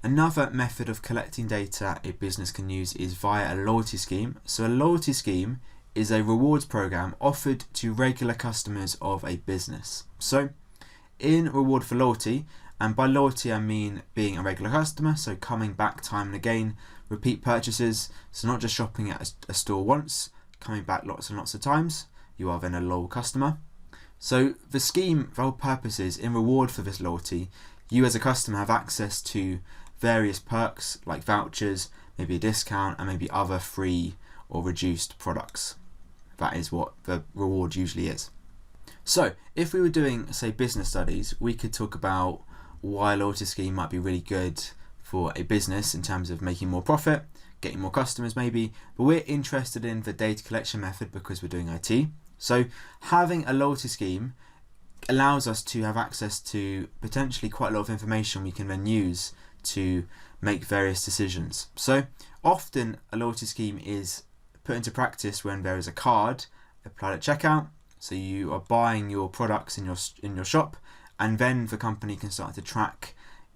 Another method of collecting data a business can use is via a loyalty scheme. So a loyalty scheme is a rewards program offered to regular customers of a business. So in reward for loyalty, and by loyalty I mean being a regular customer, so coming back time and again, repeat purchases, so not just shopping at a store once, coming back lots and lots of times, you are then a loyal customer. So the scheme, for all purposes, in reward for this loyalty, you as a customer have access to various perks like vouchers, maybe a discount, and maybe other free or reduced products. That is what the reward usually is. So if we were doing, say, business studies, we could talk about why a loyalty scheme might be really good for a business in terms of making more profit, getting more customers maybe, but we're interested in the data collection method because we're doing IT. So having a loyalty scheme allows us to have access to potentially quite a lot of information we can then use to make various decisions. So often a loyalty scheme is put into practice when there is a card applied at checkout. So you are buying your products in your shop, and then the company can start to track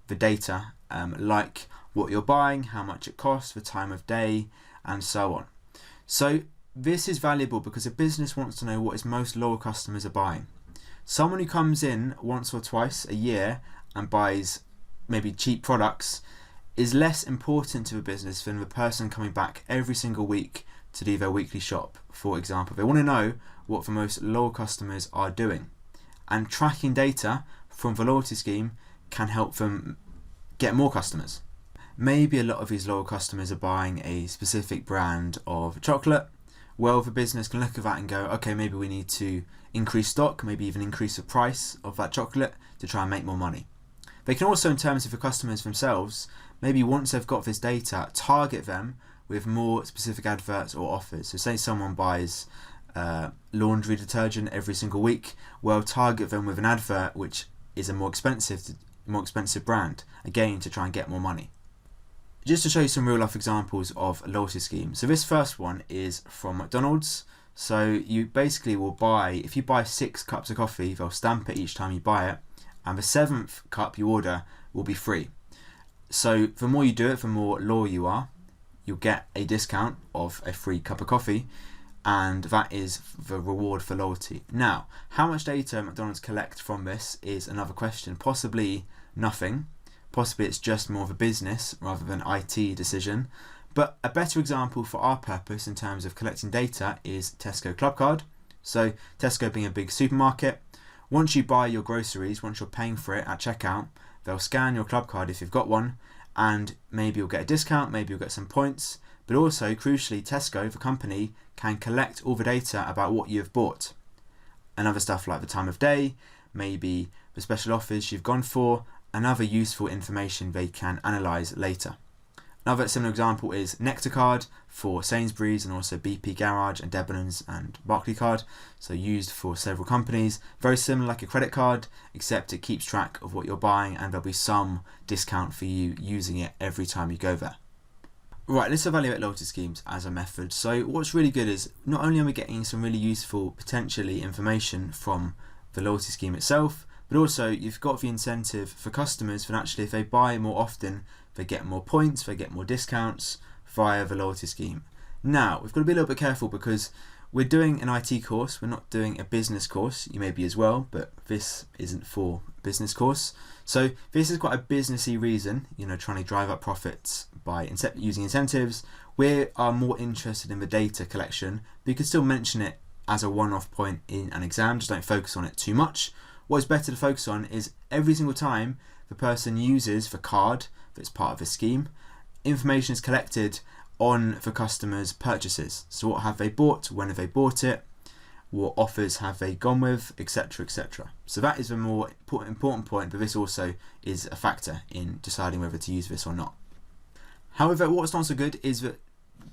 the data like what you're buying, how much it costs, the time of day, and so on. So this is valuable because a business wants to know what its most loyal customers are buying. Someone who comes in once or twice a year and buys maybe cheap products is less important to the business than the person coming back every single week to do their weekly shop, for example. They want to know what the most loyal customers are doing. And tracking data from the loyalty scheme can help them get more customers. Maybe a lot of these loyal customers are buying a specific brand of chocolate. Well, the business can look at that and go, okay, maybe we need to increase stock, maybe even increase the price of that chocolate to try and make more money. They can also, in terms of the customers themselves, maybe once they've got this data, target them with more specific adverts or offers. So say someone buys laundry detergent every single week, well, target them with an advert which is a more expensive brand, again to try and get more money. Just to show you some real life examples of a loyalty scheme. So this first one is from McDonald's. So you basically will buy, if you buy 6 cups of coffee, they'll stamp it each time you buy it, and the 7th cup you order will be free. So the more you do it, the more loyal you are, you'll get a discount of a free cup of coffee, and that is the reward for loyalty. Now, how much data McDonald's collect from this is another question. Possibly nothing. Possibly it's just more of a business rather than IT decision. But a better example for our purpose in terms of collecting data is Tesco Clubcard. So Tesco being a big supermarket, once you buy your groceries, once you're paying for it at checkout, they'll scan your Clubcard if you've got one, and maybe you'll get a discount, maybe you'll get some points, but also crucially Tesco, the company, can collect all the data about what you've bought. And other stuff like the time of day, maybe the special offers you've gone for, and other useful information they can analyse later. Another similar example is Nectarcard for Sainsbury's and also BP Garage and Debenhams and Barclaycard, so used for several companies. Very similar like a credit card, except it keeps track of what you're buying and there'll be some discount for you using it every time you go there. Right, let's evaluate loyalty schemes as a method. So what's really good is not only are we getting some really useful, potentially, information from the loyalty scheme itself, but also you've got the incentive for customers that actually if they buy more often, they get more points, they get more discounts via the loyalty scheme. Now, we've got to be a little bit careful because we're doing an IT course, we're not doing a business course. You may be as well, but this isn't for a business course. So this is quite a businessy reason, trying to drive up profits by using incentives. We are more interested in the data collection, but you can still mention it as a one-off point in an exam, just don't focus on it too much. What is better to focus on is every single time the person uses the card that's part of the scheme, information is collected on the customer's purchases. So what have they bought, when have they bought it, what offers have they gone with, etc, etc. So that is a more important point, but this also is a factor in deciding whether to use this or not. However, what's not so good is that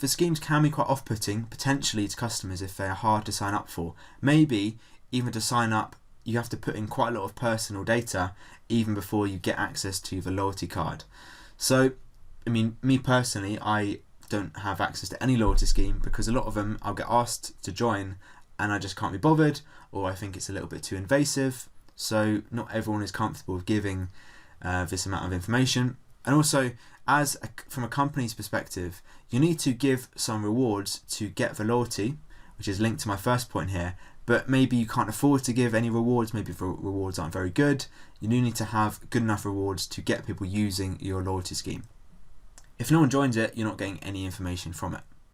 the schemes can be quite off-putting potentially to customers if they are hard to sign up for. Maybe even to sign up you have to put in quite a lot of personal data even before you get access to the loyalty card. So, me personally, I don't have access to any loyalty scheme because a lot of them I'll get asked to join and I just can't be bothered, or I think it's a little bit too invasive. So not everyone is comfortable with giving this amount of information. And also, from a company's perspective, you need to give some rewards to get the loyalty, which is linked to my first point here, but maybe you can't afford to give any rewards, maybe the rewards aren't very good. You do need to have good enough rewards to get people using your loyalty scheme. If no one joins it, you're not getting any information from it.